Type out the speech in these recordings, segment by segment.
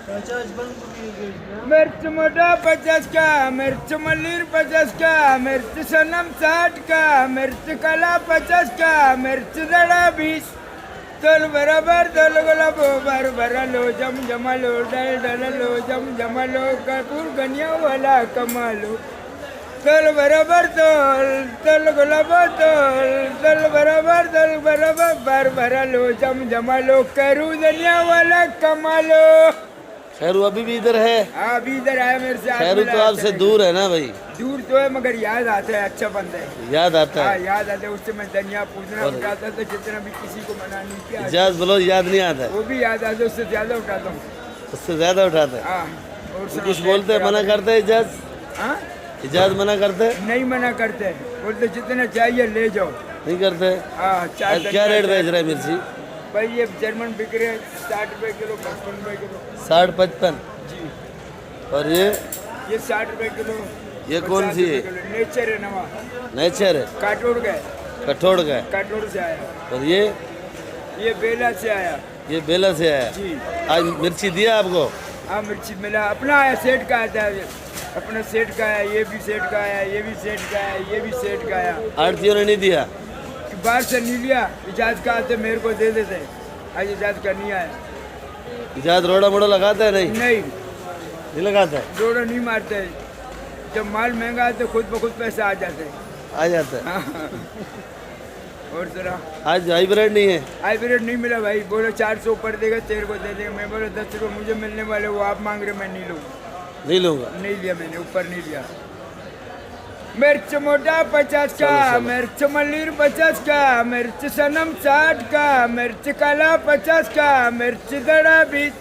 मिर्च मोटा 50 का, मिर्च मल्लीर 50 का, मिर्च सनम 60 का, मिर्च काला 50 का, मिर्च दड़ा 20। तोल बराबर तोल गुलाब बर भरा लो, जम जमा लो, डल डल लो, जम जमा लो, कपूर गनिया वाला कमा लो। तोल बराबर तोल तोल गुलाब तोल, तोल बराबर बर भरा लो, जम जमा लो, करू दुनिया वाला कमा लो। खैरू अभी भी इधर है? हाँ अभी इधर आया मेरे से। खैरू तो आपसे दूर है ना भाई? दूर तो है मगर याद आता है, अच्छा बंदा है। याद आता हाँ है? याद आता है। उससे मैं धनिया पूछना उठाता था, जितना भी किसी को मना नहीं किया। इजाज बोलो याद नहीं आता? वो भी याद आता है, उससे ज्यादा उठाता हूँ। उससे ज्यादा उठाता है? हाँ। और कुछ बोलते हैं, मना करते हैं इजाज? हाँ इजाज मना करते? नहीं मना करते, बोलते जितना चाहिए ले जाओ। नहीं करते? हाँ। क्या रेट बेच रहे हैं मिर्ची भाई? ये जर्मन बिक रहे हैं 60 रुपए किलो, 55 रुपए किलो। 60-55? जी। और ये 60 रुपए किलो। ये कौन सी है? नेचर है, नवा नेचर है? काटोड़ का, कठोड़ का? काटोड़ से आया। और ये बेला से आया। ये बेला से आया जी। आज मिर्ची दिया आपको? हाँ मिर्ची मिला, अपना आया, सेठ का आता है, अपना सेठ का आया, ये भी सेठ का आया, ये भी सेठ का आया, ये भी सेठ का आया। आड़तियों ने नहीं दिया? बाहर से नहीं लिया, इजाज का आते मेरे को दे देते, आज इजाज का नहीं आया। इजाज रोड़ा मोड़ा लगाता है? नहीं लगाता है? जोड़ा नहीं मारते, जब माल महंगा है तो खुद ब खुद पैसे आ जाते हैं। आ जाता है? हाँ। और जरा आज हाइब्रिड नहीं है? हाइब्रिड नहीं मिला भाई, बोलो 400 ऊपर देगा, तेरे को दे देगा। मैं बोला 10 रुपये मुझे मिलने वाले, वो आप मांग रहे, मैं नहीं लूँगा। नहीं लूँगा? नहीं लिया मैंने, ऊपर नहीं लिया। मिर्च मोटा 50 का, मिर्च मल्लीर 50 का, मिर्च सनम 60 का, मिर्च काला 50 का, मिर्च दड़ा 20।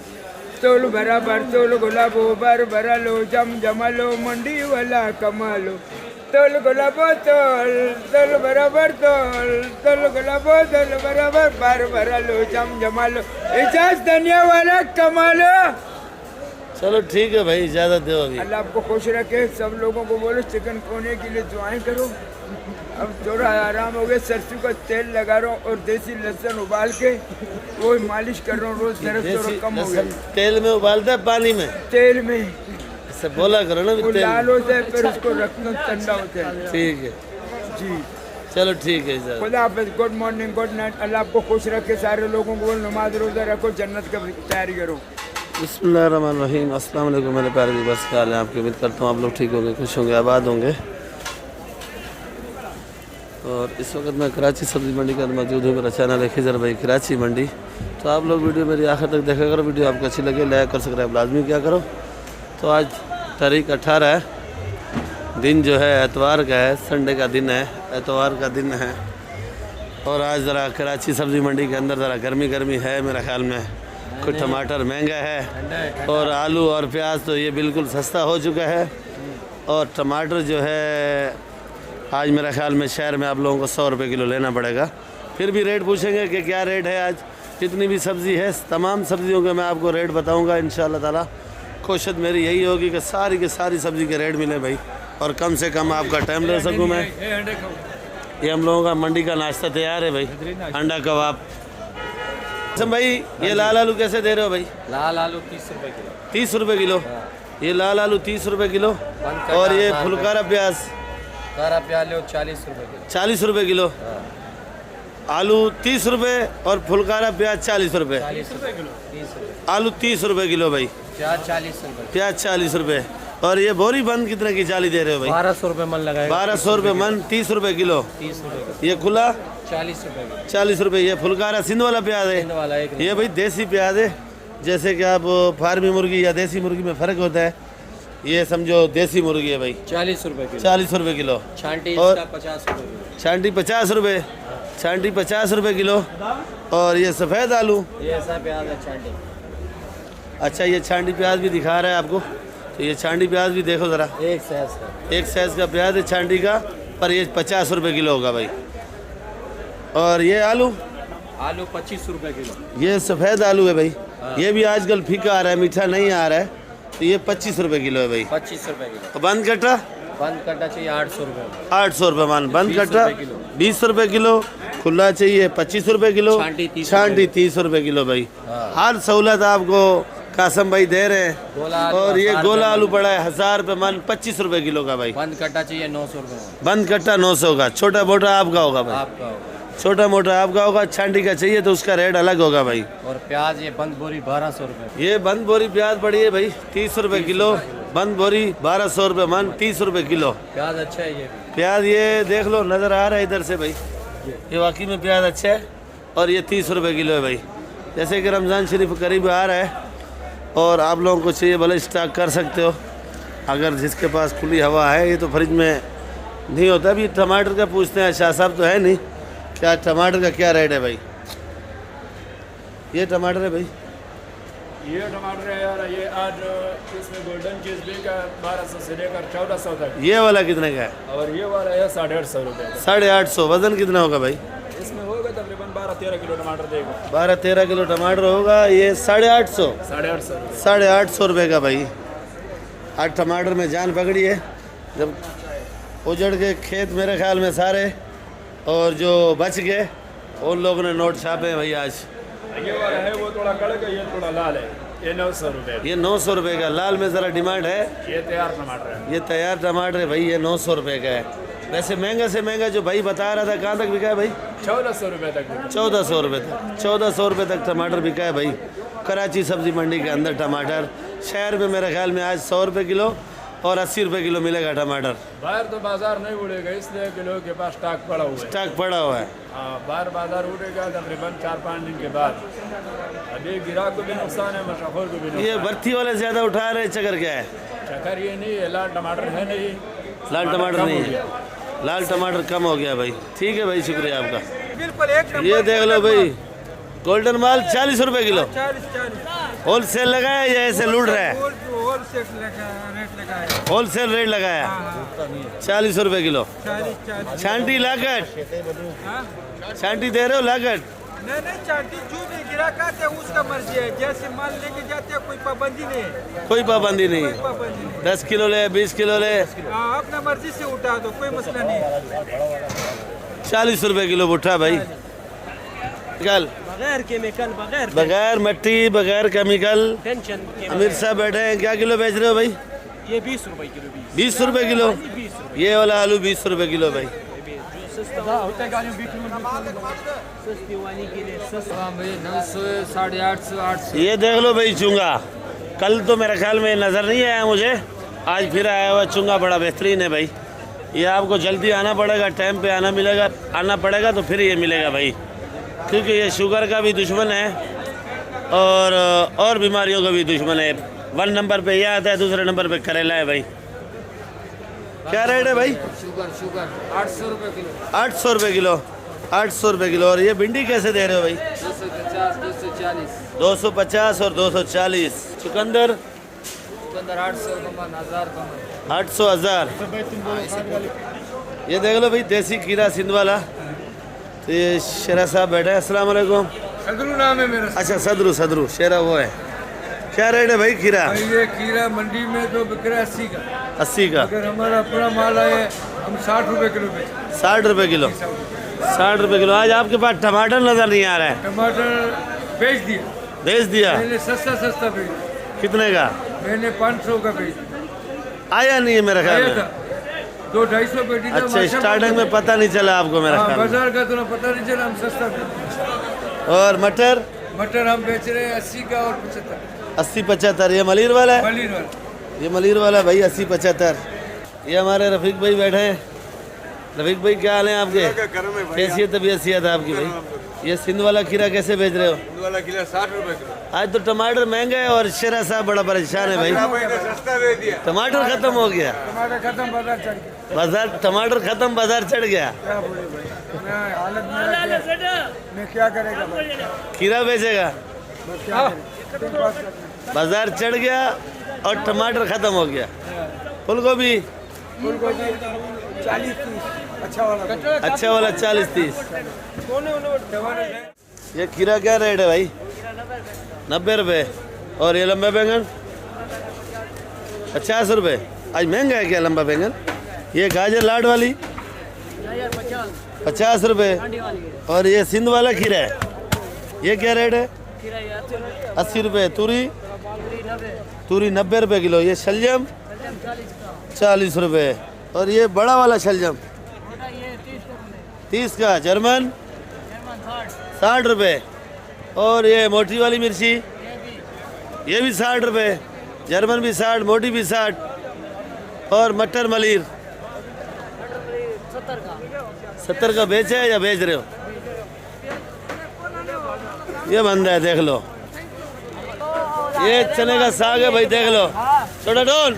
तोल बराबर तोल गुलाबो बर भरा लो, जम जमा लो, मंडी वाला कमा लो। तोल गुलाबो तोल तोल बराबर तोल, तोल गुलाबो तोल बराबर बर भरा लो, जम जमा लो, इजाज धनिया वाला कमा लो। चलो ठीक है भाई, इजाजत दो अभी। अल्लाह आपको खुश रखे। सब लोगों को बोलो चिकन खोने के लिए दुआएं करो। अब थोड़ा आराम हो गया, सरसों का तेल लगा रहा हूँ और देसी लहसुन उबाल के वो मालिश कर रहा हूँ रोज, दर्द थोड़ा कम हो गया। तेल में उबालता है? पानी में? तेल में। इससे बोला करो ना, वो लाल होता है, फिर उसको रखना ठंडा होता है। ठीक है जी चलो ठीक है इजाजत। खुदा हाफिज़, गुड मॉर्निंग, गुड नाइट। अल्लाह आपको खुश रखे। सारे लोगों को नमाज रोजा रखो, जन्नत का तैयारी करो। बिस्मिल्लाहिर्रहमानिर्रहीम। अस्सलाम वालेकुम मेरे प्यारे व्यूअर्स, क्या हाल है आपकी? उम्मीद करता हूँ आप लोग ठीक होंगे, खुश होंगे, आबाद होंगे। और इस वक्त मैं कराची सब्ज़ी मंडी का मौजूद हूँ। मेरा चैनल है खिजर भाई कराची मंडी। तो आप लोग वीडियो मेरी आखिर तक देखा करो। वीडियो आपको अच्छी लगे लाइक कर सब्सक्राइब लाजमी क्या करो। तो आज तारीख 18 है, दिन जो है एतवार का है, संडे का दिन है, एतवार का दिन है। और आज ज़रा कराची सब्ज़ी मंडी के अंदर ज़रा गर्मी है मेरा ख्याल में। कुछ टमाटर महंगा है और आलू और प्याज तो ये बिल्कुल सस्ता हो चुका है। और टमाटर जो है आज मेरा ख्याल में शहर में आप लोगों को 100 रुपये किलो लेना पड़ेगा। फिर भी रेट पूछेंगे कि क्या रेट है आज, जितनी भी सब्ज़ी है, तमाम सब्ज़ियों के मैं आपको रेट बताऊंगा इंशाअल्लाह ताला। कोशिश मेरी यही होगी कि सारी की सारी सब्ज़ी के रेट मिले भाई, और कम से कम आपका टाइम ले सकूँ मैं। ये हम लोगों का मंडी का नाश्ता तैयार है भाई, अंडा कबाब। भाई ये लाल आलू कैसे दे रहे हो भाई? लाल आलू 30 रुपये किलो। 30 रुपये किलो? ये लाल आलू 30 रुपये किलो। और ये फुलकारा प्याज? कारा प्याज लो 40 रुपये किलो। 40 रुपये किलो? आलू 30 रुपये और फुलकारा प्याज 40 रुपये? 40 रुपये किलो। 30 रुपये। आलू 30 रुपये किलो भाई। प्याज 40 रुपये। प्याज 40 रुपये। और ये बोरी बंद कितने की चाली दे रहे हो भाई? 1200 रुपये मन लगाएगा। 1200 रुपये मन, 30 रुपये किलो। 30 रुपये। ये खुला 40 रुपये किलो। 40 रुपये। ये फुलकारा सिंध वाला प्याज है? सिंध वाला एक। ये भाई देसी प्याज है, जैसे कि आप फार्मी मुर्गी या देसी मुर्गी में फ़र्क होता है। ये समझो देसी मुर्गी है भाई। 40 रुपये किलो। 40 रुपये किलो। छांटी और 50 रुपये किलो। छांटी 50 रुपये। छांटी 50 रुपये किलो। और ये सफ़ेद आलू? ये ऐसा प्याज है छांटी। अच्छा ये छांटी प्याज भी दिखा रहा है आपको, तो ये छांटी प्याज भी देखो ज़रा। एक साइज़ का प्याज है छांटी का, पर ये 50 रुपये किलो होगा भाई। और ये आलू? आलू 25 रुपये किलो। ये सफ़ेद आलू है भाई। ये भी आजकल फीका आ रहा है, मीठा नहीं आ रहा है, तो ये 25 रुपये किलो है भाई। 25 रुपये किलो। बंद कट्टा? बंद कट्टा चाहिए 800 रुपये। 800 रुपये मान। बंद कट्टा 20 रुपये किलो। खुला चाहिए 25 रुपये किलो। छांटी 30 रुपये किलो भाई। हर सहूलत आपको कासम भाई दे रहे हैं। गोला आलू और ये 1000 गोला रुपए आलू पड़ा है 1000 रुपये मन, 25 रुपए किलो का भाई। बंद कट्टा चाहिए 900 रुपये में। बंद कट्टा 900 का, छोटा मोटा आपका होगा भाई, आपका होगा। छोटा मोटा आपका होगा। छांटी का चाहिए तो उसका रेट अलग होगा भाई। और प्याज ये बंद बोरी 1200 रुपये। ये बंद बोरी प्याज पड़ी है भाई 30 रुपए किलो, बंद बोरी 1200 रुपये मन, 30 रुपए किलो। प्याज अच्छा है ये भी। प्याज ये देख लो, नज़र आ रहा है इधर से भाई, ये वाकई में प्याज अच्छा है। और ये 30 रुपए किलो है भाई। जैसे कि रमज़ान शरीफ करीब आ रहा है और आप लोगों को चाहिए भले स्टॉक कर सकते हो, अगर जिसके पास खुली हवा है। ये तो फ्रिज में नहीं होता। अभी टमाटर का पूछते हैं, शाह साहब तो है नहीं, क्या टमाटर का क्या रेट है भाई? ये टमाटर है भाई, ये टमाटर है यार, ये आज इसमें गोल्डन चीज भी का 1200 से लेकर 1400 तक। ये वाला कितने का है? और ये वाला है 850 रुपये का। 850। वजन कितना होगा भाई? इसमें होगा तकरीबन 12-13 किलो टमाटर देगा। 12-13 किलो टमाटर होगा। ये 850, 850 रुपये। 850 रुपये का भाई। आज टमाटर में जान पकड़ी है। जब उजड़ के खेत मेरे ख्याल में सारे, और जो बच गए उन लोगों ने नोट छापे हैं भाई आज। ये वाला है वो थोड़ा कड़क है, ये थोड़ा लाल है, ये 900 रुपये। ये 900 रुपये का। लाल में ज़रा डिमांड है। ये तैयार टमाटर है। ये तैयार टमाटर है भाई, ये 900 रुपये का है। वैसे महंगा से महंगा जो भाई बता रहा था, कहाँ तक बिका है भाई? 1400 रुपये तक। 1400 रुपये तक, 1400 रुपये तक टमाटर बिका है भाई कराची सब्जी मंडी के अंदर। टमाटर शहर में मेरे ख्याल में आज 100 रुपये किलो और 80 रुपये किलो मिलेगा टमाटर। बाहर तो बाजार नहीं उड़ेगा, इसलिए कि लोगों के पास स्टॉक पड़ा हुआ है। स्टॉक पड़ा हुआ है। हाँ, बाहर बाजार उड़ेगा तकरीबन 4-5 दिन के बाद। अभी गिराक को भी नुकसान है, मशहूर को भी नुकसान। ये भर्ती वाले ज़्यादा उठा रहे, चक्कर क्या है? चक्कर ये नहीं है, लाल टमाटर है नहीं। लाल टमाटर कम नहीं हो है, गया। लाल टमाटर कम हो गया भाई। ठीक है भाई, शुक्रिया आपका। बिल्कुल एक ये देख लो भाई, गोल्डन माल 40 रुपये किलो। 40 होलसेल लगाया या ऐसे लूट रहा है? होलसेल रेट लगा है। होलसेल रेट लगाया 40 रुपये किलो। 40। छांटी लागत, छांटी दे रहे हो लागत? नहीं चाटी जो भी गिराक आते हैं उसका मर्जी है, जैसे माल लेके जाते हैं कोई पाबंदी नहीं है। कोई पाबंदी नहीं है। पाबंदी नहीं। 10 किलो ले, 20 किलो ले, हाँ, अपना मर्जी से उठा दो, कोई मसला नहीं। 40 रुपये किलो भुट्टा भाई। कल बगैर केमिकल, बगैर मिट्टी, बगैर केमिकल। टेंशन अमीर साहब बैठे हैं, क्या किलो बेच रहे हो भाई? ये 20 रुपए किलो। 20 रुपये किलो। ये वाला आलू 20 रुपये किलो भाई। सस्ती वाली के लिए सस्ता। 900, 850, 800। ये देख लो भाई चुंगा, कल तो मेरे ख्याल में नज़र नहीं आया मुझे, आज फिर आया हुआ चुंगा बड़ा बेहतरीन है भाई। ये आपको जल्दी आना पड़ेगा, टाइम पे आना पड़ेगा तो फिर ये मिलेगा भाई, क्योंकि ये शुगर का भी दुश्मन है और बीमारियों का भी दुश्मन है। 1 नंबर पे ये आता है, दूसरे नंबर पे करेला है भाई। क्या रेट है भाई? शुगर 800 रुपये किलो। 800 रुपये किलो, 800 रुपये किलो। और ये भिंडी कैसे दे रहे हो भाई? 250, 240। 250 और 240। चुकंदर 800 कमन, 1000 कमन। 800, 1000। ये देख लो भाई देसी खीरा सिंध वाला। तो ये शेरा साहब बैठे हैं। अस्सलाम वालेकुम। सदरू नाम है मेरा। अच्छा, सदरू शेरा वो है। क्या रेट है भाई खीरा? ये खीरा मंडी में तो बिक रहा है 80 का। 80 का। अगर हमारा अपना माल है हम 60 रुपए किलो बेचते। 60 रुपये किलो, 60 रुपये किलो। आज आपके पास टमाटर नज़र नहीं आ रहा है। टमाटर बेच दिया, बेच दिया? मैंने सस्ता बेच दिया। कितने का? मैंने 500 का बेच दिया। आया नहीं है मेरे ख्याल आया में। था 200-250 बेच दिया। अच्छा, स्टार्टिंग में पता नहीं चला आपको मेरा हाँ, ख्याल में। बाजार का तो ना पता नहीं चला, हम सस्ता बेच। और मटर? मटर हम बेच रहे हैं 80 का और 75। 80-75। ये मलिर वाला है? मलिर वाला। ये मलिर वाला भाई 80-75। ये हमारे रफीक भाई बैठे हैं। रफीक भाई क्या हाल है आपके? कैसी तबीयत सेहत आपकी भाई? ये सिंध वाला खीरा कैसे बेच रहे हो? सिंध वाला खीरा 60 रुपए किलो। आज तो टमाटर महंगा है और शेरा साहब बड़ा परेशान है भाई। सस्ता बेच दिया। टमाटर खत्म हो गया। टमाटर खत्म, बाजार चढ़ गया। टमाटर खत्म, बाजार चढ़ गया। क्या बोले भाई, मैं हालत में मैं क्या करेगा भाई? खीरा बेचेगा, मैं क्या करें? बाजार चढ़ गया और टमाटर खत्म हो गया। फूल गोभी? फूलगोभी 40-30 अच्छा वाला 40-30। ये खीरा क्या रेट है भाई? 90 रुपये। और ये लंबा बैंगन 50 रुपये। आज महंगा है क्या लंबा बैंगन? ये गाजर लाड वाली 50 रुपये। और ये सिंध वाला खीरा है, ये क्या रेट है? 80 रुपये। तूरी तूरी 90 रुपये किलो। ये शलजम 40 रुपये। और ये बड़ा वाला शलजम 30 का। जर्मन 60 रुपये। और ये मोटी वाली मिर्ची ये भी 60 रुपये। जर्मन भी 60, मोटी भी 60। और मटर मलिर 70 का बेचे है या बेच रहे हो? ये बंदा है, देख लो। ये चने का साग है भाई, देख लो। छोटा डोन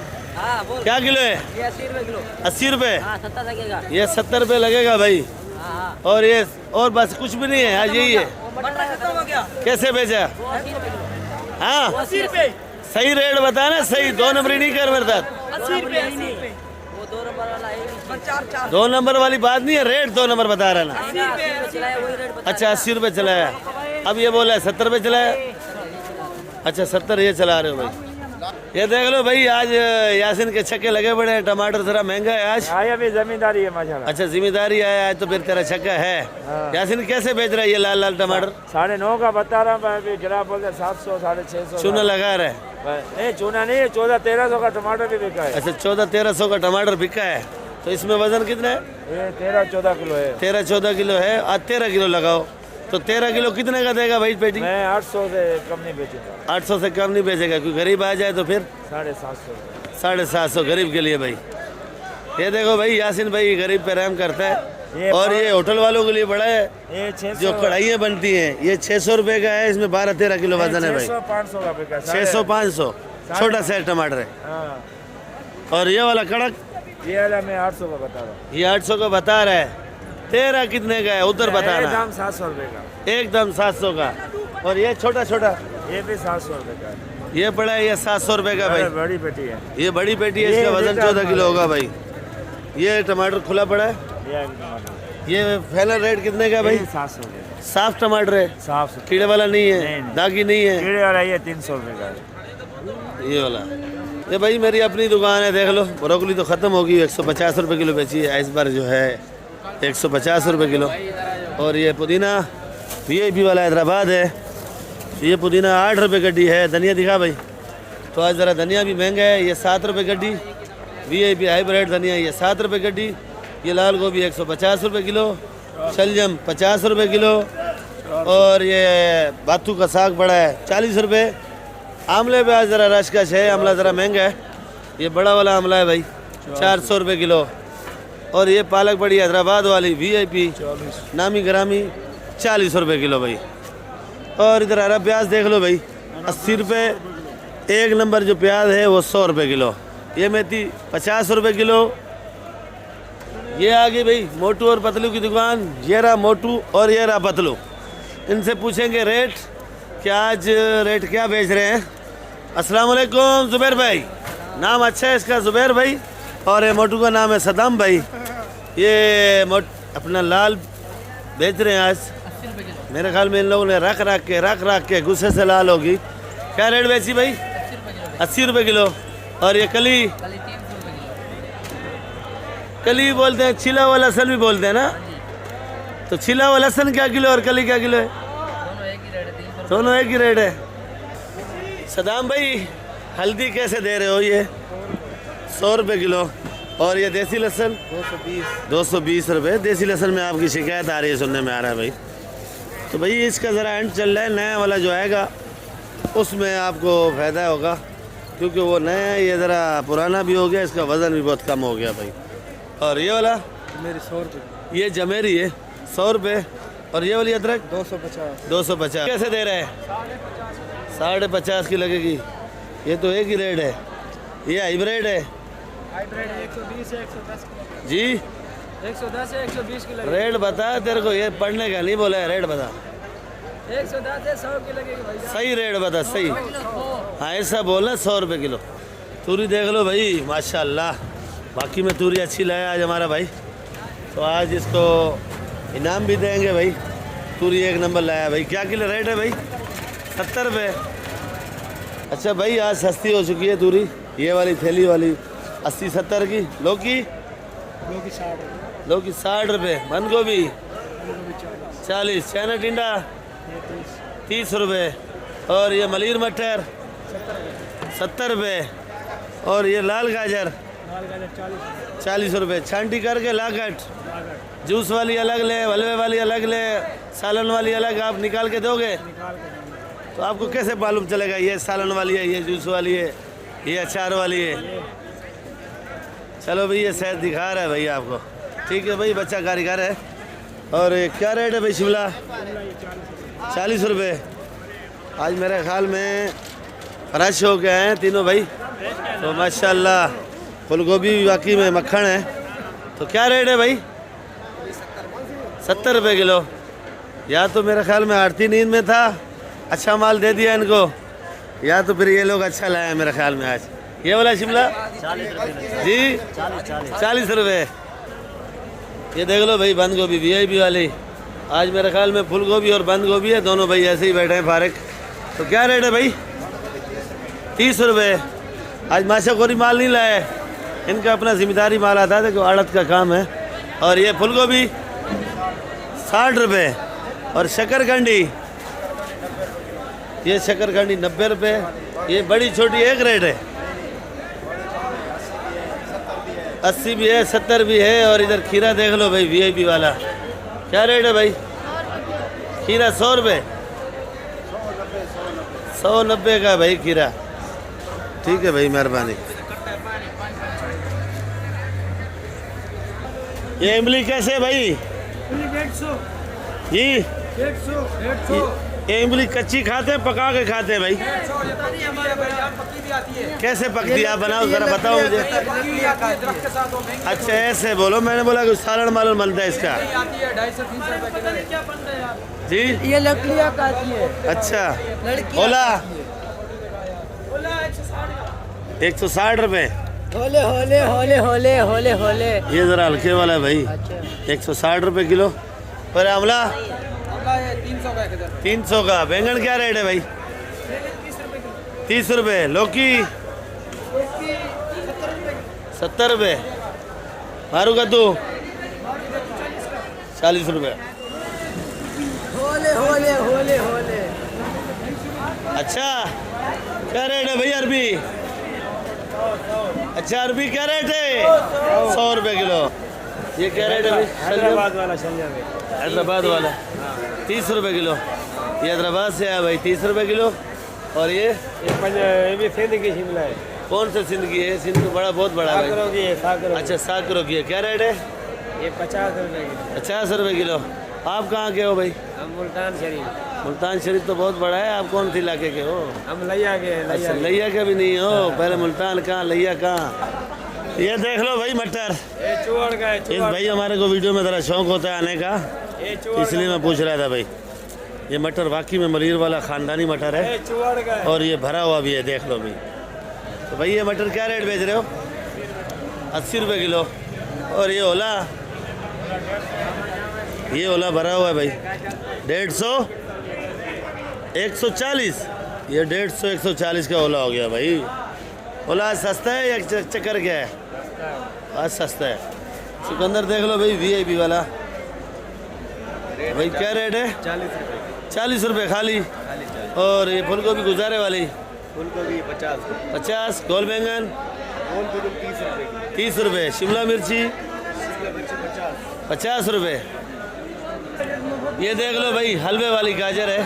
क्या किलो है? 80 रुपये। ये 70 रुपये लगेगा भाई। और ये और बस कुछ भी नहीं है आज, यही है। कैसे बेचा? हाँ सही रेट बता ना, सही 2 नंबर नहीं कर मेरे साथ। 2 नंबर वाली बात नहीं है, रेट 2 नंबर बता रहा ना। अच्छा 80 रुपये चलाया। अब ये बोला है 70 रुपये चलाया। अच्छा 70 ये चला रहे हो भाई। ये देख लो भाई, आज यासिन के छक्के लगे पड़े हैं। टमाटर जरा महंगा है आज। अभी जमींदारी है माशाल्लाह। अच्छा जिम्मेदारी है आज, तो फिर तेरा छक्का है। यासिन कैसे बेच रहा है ये लाल लाल टमाटर? 9.5 का बता रहा हूँ। अभी ग्राहक बोलते 700 650। चूना लगा रहा है? नहीं चूना नहीं, 1400-1300 का टमाटर भी बिका है। अच्छा 1400-1300 का टमाटर बिका है। तो इसमें वजन कितना है? ये 13-14 किलो है। 13-14 किलो है। आज 13 किलो लगाओ तो 13 किलो कितने का देगा भाई पेटी? मैं 800 से कम नहीं बेचूंगा। 800 से कम नहीं बेचेगा, क्योंकि गरीब आ जाए तो फिर 750। 750 गरीब के लिए भाई। ये देखो भाई, यासिन भाई गरीब पे रहम करता है। और ये होटल वालों के लिए बड़ा है। ये 600 जो कढ़ाइयाँ बनती हैं, ये 600 रुपये का है। इसमें 12-13 किलो वजन है भाई। 600-500 का बिका। 600-500 छोटा साइज टमाटर है। हाँ। और ये वाला कड़क, ये वाला मैं 800 का बता रहा हूँ। ये 800 का बता रहा है। तेरा कितने का है उधर बताना? एकदम 700 रुपये का। एकदम 700 का। और ये छोटा छोटा ये भी 700 रुपये का है। ये बड़ा है, ये 700 रुपये का भाई। बड़ी पेटी है। ये बड़ी पेटी है, इसका वजन 14 किलो होगा भाई। ये टमाटर खुला पड़ा है। ये फाइनल रेट कितने का भाई? 700 रुपये। साफ टमाटर है, साफ कीड़े वाला नहीं है, नहीं। दागी नहीं है। कीड़े वाला ये 300 रुपये का है। ये वाला ये भाई मेरी अपनी दुकान है, देख लो। ब्रोकली तो ख़त्म होगी, 150 रुपये किलो बेची है इस बार जो है, 150 रुपये किलो। और ये पुदीना VIP वाला हैदराबाद है। ये पुदीना 8 रुपये गड्डी है। धनिया दिखा भाई। तो आज ज़रा धनिया भी महंगा है। ये 7 रुपये गड्डी VIP हाइब्रिड धनिया, ये 7 रुपये गड्डी। ये लाल गोभी 150 रुपये किलो। शलजम 50 रुपये किलो। और ये बाथू का साग बड़ा है 40 रुपये। आमले पे आज ज़रा रशकश है, आमला ज़रा महंगा है। ये बड़ा वाला आमला है भाई 400 रुपये किलो। और ये पालक बड़ी हैदराबाद वाली VIP नामी ग्रामी 40 रुपये किलो भाई। और इधर हरा प्याज देख लो भाई, 80 रुपये। एक नंबर जो प्याज है वो 100 रुपये किलो। ये मेथी 50 रुपये किलो। ये आ गई भाई मोटू और पतलू की दुकान। ये रहा मोटू और ये रहा पतलू। इनसे पूछेंगे रेट, क्या आज रेट क्या बेच रहे हैं। अस्सलाम वालेकुम जुबैर भाई। नाम अच्छा है इसका, जुबैर भाई। और ये मोटू का नाम है सदाम भाई। ये अपना लाल बेच रहे हैं आज। मेरे ख्याल में इन लोगों ने रख के गुस्से से लाल होगी। क्या रेट बेची भाई? 80 रुपये किलो। और ये कली बोलते हैं, छिला हुआ लहसुन भी बोलते हैं ना। तो छिला हुआ लहसुन क्या किलो और कली क्या किलो है? दोनों एक ही रेट है। सदाम भाई हल्दी कैसे दे रहे हो? ये 100 रुपये किलो। और ये देसी लहसुन 220 रुपये। देसी लहसुन में आपकी शिकायत आ रही है, सुनने में आ रहा है भाई। तो भाई इसका ज़रा एंड चल रहा है। नया वाला जो आएगा उसमें आपको फ़ायदा होगा, क्योंकि वो नया है। ये ज़रा पुराना भी हो गया, इसका वज़न भी बहुत कम हो गया भाई। और ये वाला मेरी 100 रुपये। ये जमेरी है 100 रुपये। और ये वाली अदरक 250। कैसे दे रहे हैं? 50.5 की लगेगी। ये तो एक ही रेट है। ये हाइब्रिड है। हाइब्रिड 120 है, 110 जी 110 है, 120 की लगेगी। रेट बता तेरे को, ये पढ़ने का नहीं बोला है, रेट बता। 110 है, 100 की लगेगी भाई। सही रेट बता, सही। हाँ ऐसा बोलना 100 रुपये किलो। तूरी देख लो भाई माशाल्लाह, बाकी में तूरी अच्छी लाया आज हमारा भाई। तो आज इसको इनाम भी देंगे भाई। तूरी एक नंबर लाया भाई। क्या किलो रेट है भाई? 70 रुपये। अच्छा भाई आज सस्ती हो चुकी है तूरी। ये वाली थैली वाली 80-70 की। लौकी 60 रुपये। बंद गोभी 40। चैना टिंडा 30 रुपये। और ये मलिर मटर 70 रुपये। और ये लाल गाजर 40 रुपये। छांटी करके लागट, जूस वाली अलग ले, हलवे वाली अलग ले, सालन वाली अलग आप निकाल के दोगे? तो आपको कैसे मालूम चलेगा ये सालन वाली है, ये जूस वाली है, ये अचार वाली है? चलो भाई ये शायद दिखा रहा है भाई आपको। ठीक है भाई, बच्चा कारीगर है। और ये क्या रेट है भाई शिमला? 40 रुपये। आज मेरे ख्याल में फ्रेश हो गए हैं तीनों भाई, तो माशाल्लाह। फूल गोभी भी वाकई में मक्खन है। तो क्या रेट है भाई? 70 रुपये किलो। या तो मेरे ख्याल में आरती नींद में था, अच्छा माल दे दिया इनको, या तो फिर ये लोग अच्छा लाए हैं मेरे ख्याल में। आज ये वाला शिमला 40 रुपये जी 40 रुपये। ये देख लो भाई बंद गोभी VIP वाली। आज मेरे ख्याल में फूल गोभी और बंद गोभी है, दोनों भाई ऐसे ही बैठे हैं फारिग। तो क्या रेट है भाई? 30 रुपये। आज माशाखोरी माल नहीं लाए, इनका अपना जिम्मेदारी माल आता है, देखो आड़त का काम है। और ये फूल गोभी 60 रुपये। और शकरकंडी, ये शकरकंडी 90 रुपये। ये बड़ी छोटी एक रेट है, 80 भी है, 70 भी है। और इधर खीरा देख लो भाई VIP वाला। क्या रेट है भाई? खीरा 100 रुपये। 190 का भाई खीरा। ठीक है भाई, मेहरबानी। ये इमली कैसे है भाई? 150 जी 150 ये इमली कच्ची खाते हैं पका के खाते हैं भाई? कैसे पकती है आप बनाओ जरा बताओ मुझे। अच्छा ऐसे बोलो, मैंने बोला कि सालन मालन बनता है इसका। 250-300 रुपये जी ये लकड़ियाँ काटती है। अच्छा ओला 160 रुपये। होले होले होले होले होले होले। ये ज़रा हल्के वाला है भाई, 160 रुपये किलो। पर आंवला 300 का। बैंगन क्या रेट है भाई? 30 रुपये। लौकी 70 रुपये। आरू कद्दू 40 रुपये। होले होले होले होले। अच्छा क्या रेट है भाई अरबी? अच्छा अरबी क्या रेट है? 100 रुपये किलो। ये क्या रेट है भाई? हैदराबाद वाला शलजम है। हैदराबाद वाला 30 रुपये किलो। ये हैदराबाद से आया भाई, 30 रुपये किलो। और ये भी सिंध की शिमला है। कौन सा सिंध की है? सिंध तो बड़ा बहुत बड़ा है साकरों की है, साकरों अच्छा साकरों की है। क्या रेट है? ये 50 रुपये की। 50 रुपये किलो। आप कहाँ के हो भाई? हम मुल्तान शरीफ। मुल्तान शरीफ तो बहुत बड़ा है। आप कौन सी इलाके के हो? हम लैया के अच्छा लैया के भी नहीं हो? पहले मुल्तान कहाँ, लैया कहाँ? ये देख लो भाई मटर। ये चुआड़ का है। इस भाई हमारे को वीडियो में ज़रा शौक होता है आने का, ये चुआड़ इसलिए मैं पूछ रहा था भाई। ये मटर वाकई में मलीर वाला ख़ानदानी मटर है, चुआड़ का है। और ये भरा हुआ भी है, देख लो भाई। तो भाई ये मटर क्या रेट बेच रहे हो? 80 रुपये किलो। और ये ओला, ये ओला भरा हुआ है भाई 150 140। ये 150 140 का ओला हो गया भाई। ओला आज सस्ता है या चक्कर क्या है? आज सस्ता है। चुकंदर देख लो भाई VIP वाला। भाई क्या रेट है? 40 रुपये खाली। और ये फूल गोभी गुजारे वाली? फूल गोभी 50। गोल बैंगन 30 रुपये। शिमला मिर्ची 50 रुपये। ये देख लो भाई हलवे वाली गाजर है,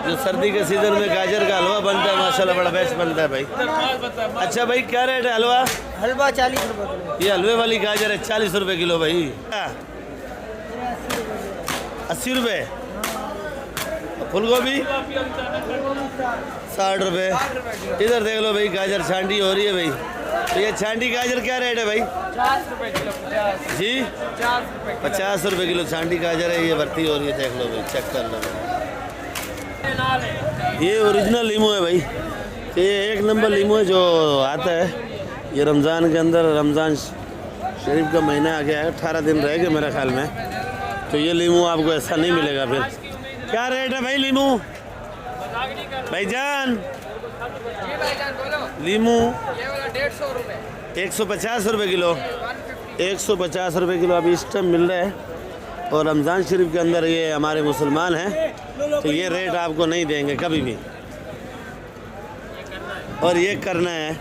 जो सर्दी के सीज़न में गाजर का हलवा बनता है, माशाल्लाह बड़ा बेस्ट बनता है भाई। अच्छा भाई क्या रेट है हलवा? हलवा 40 रुपये किलो। ये हलवे वाली गाजर है 40 रुपये किलो भाई। 80 रुपये। फूल गोभी 60 रुपये। इधर देख लो भाई गाजर छांडी हो रही है भाई। तो ये छांडी गाजर क्या रेट है भाई? 50 रुपये किलो। जी 50 रुपये किलो छांडी गाजर है। ये भर्ती हो रही है, देख लो भाई, चेक कर लो भाई। ये ओरिजिनल लीमू है भाई, ये 1 नंबर लीमू है जो आता है। ये रमज़ान के अंदर, रमज़ान शरीफ का महीना आ गया है, 18 दिन रह गए मेरे ख्याल में। तो ये लीमू आपको ऐसा नहीं मिलेगा फिर। क्या रेट है भाई लीमू? भाईजान लीमू ये वाला 150 रुपये। 150 रुपये किलो। 150 रुपये किलो अभी इस टाइम मिल रहा है। और रमज़ान शरीफ के अंदर ये हमारे मुसलमान हैं, तो ये रेट आपको नहीं देंगे कभी भी। और ये करना है,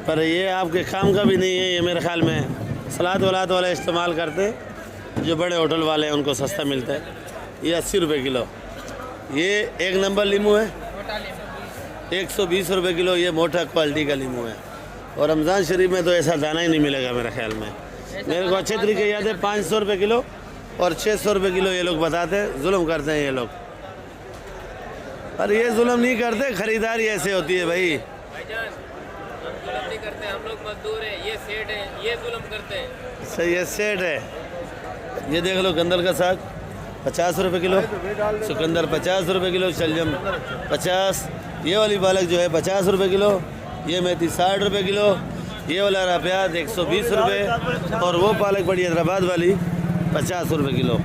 पर ये आपके काम का भी नहीं है। ये मेरे ख्याल में सलाद वलाद वाले इस्तेमाल करते, जो बड़े होटल वाले हैं उनको सस्ता मिलता है। ये 80 रुपये किलो। ये 1 नंबर लीमू है, 120 रुपये किलो। ये मोटा क्वालिटी का लीमू है। और रमज़ान शरीफ में तो ऐसा दाना ही नहीं मिलेगा मेरे ख्याल में। मेरे को अच्छे तरीके याद है, 500 रुपये किलो और 600 रुपये किलो ये लोग बताते हैं। जुल्म करते हैं ये लोग, पर ये जुल्म नहीं करते, ख़रीदारी ऐसे होती है भाई। भाईजान हम जुल्म नहीं करते, हम लोग मजदूर हैं, ये सेठ हैं, ये जुल्म करते हैं। सही है, सेठ है। ये देख लो गंदल का साग 50 रुपये किलो, चुकंदर 50 रुपये किलो, शलजम 50, ये वाली पालक जो है 50 रुपये किलो, ये मेथी 60 रुपये किलो, ये वाला हरा प्याज 120 रुपये, और वो पालक बड़ी हैदराबाद वाली 50 रुपये किलो।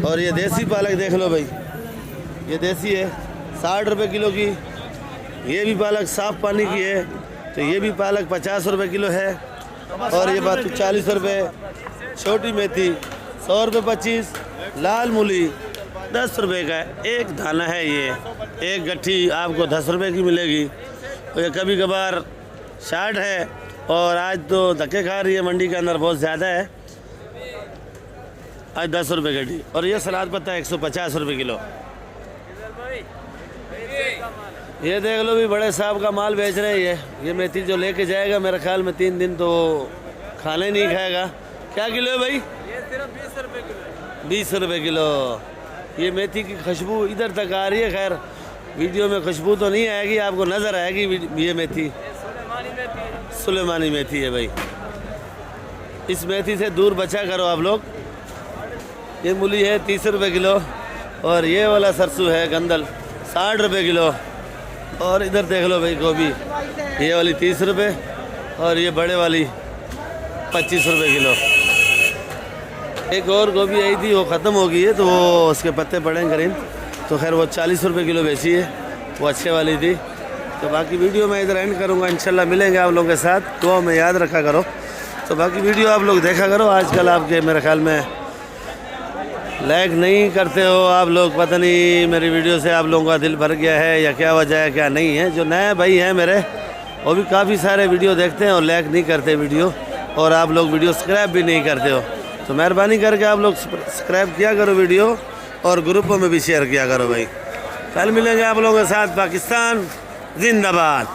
और ये देसी पालक देख लो भाई, ये देसी है 60 रुपये किलो की। ये भी पालक साफ़ पानी की है, तो ये भी पालक 50 रुपये किलो है। और ये बात 40 रुपये। छोटी मेथी 100 रुपये 25, लाल मूली 10 रुपये का एक दाना है। ये एक गट्ठी आपको 10 रुपये की मिलेगी। और ये कभी कभार 60 है, और आज तो धक्के खा रही है मंडी के अंदर, बहुत ज़्यादा है। आज 10 रुपये गड्डी। और ये सलाद पत्ता 150 रुपये किलो। ये देख लो भी बड़े साहब का माल बेच रहे हैं। ये मेथी जो लेके जाएगा मेरे ख्याल में 3 दिन तो खाना ही नहीं खाएगा। क्या किलो है भाई? ये सिर्फ 20 रुपये किलो। 20 रुपये किलो। ये मेथी की खुशबू इधर तक आ रही है। खैर वीडियो में खुशबू तो नहीं आएगी, आपको नज़र आएगी। ये मेथी सुलेमानी मेथी है भाई। इस मेथी से दूर बचा करो आप लोग। ये मूली है 30 रुपये किलो, और ये वाला सरसों है गंदल 60 रुपये किलो। और इधर देख लो भाई गोभी, ये वाली 30 रुपये, और ये बड़े वाली 25 रुपये किलो। एक और गोभी आई थी, वो ख़त्म हो गई है, तो वो उसके पत्ते पड़े हैं ग्रीन, तो खैर वो 40 रुपये किलो बेची है, वो अच्छे वाली थी। तो बाकी वीडियो मैं इधर एंड करूँगा, इंशाल्लाह मिलेंगे आप लोगों के साथ। दुआ में याद रखा करो। तो बाकी वीडियो आप लोग देखा करो। आजकल आपके मेरे ख्याल में लाइक नहीं करते हो आप लोग, पता नहीं मेरी वीडियो से आप लोगों का दिल भर गया है या क्या वजह है, क्या नहीं है। जो नए भाई हैं मेरे, वो भी काफ़ी सारे वीडियो देखते हैं और लाइक नहीं करते वीडियो, और आप लोग वीडियो सब्सक्राइब भी नहीं करते हो। तो मेहरबानी करके आप लोग सब्सक्राइब किया करो वीडियो, और ग्रुपों में भी शेयर किया करो भाई। कल मिलेंगे आप लोगों के साथ। पाकिस्तान जिंदाबाद।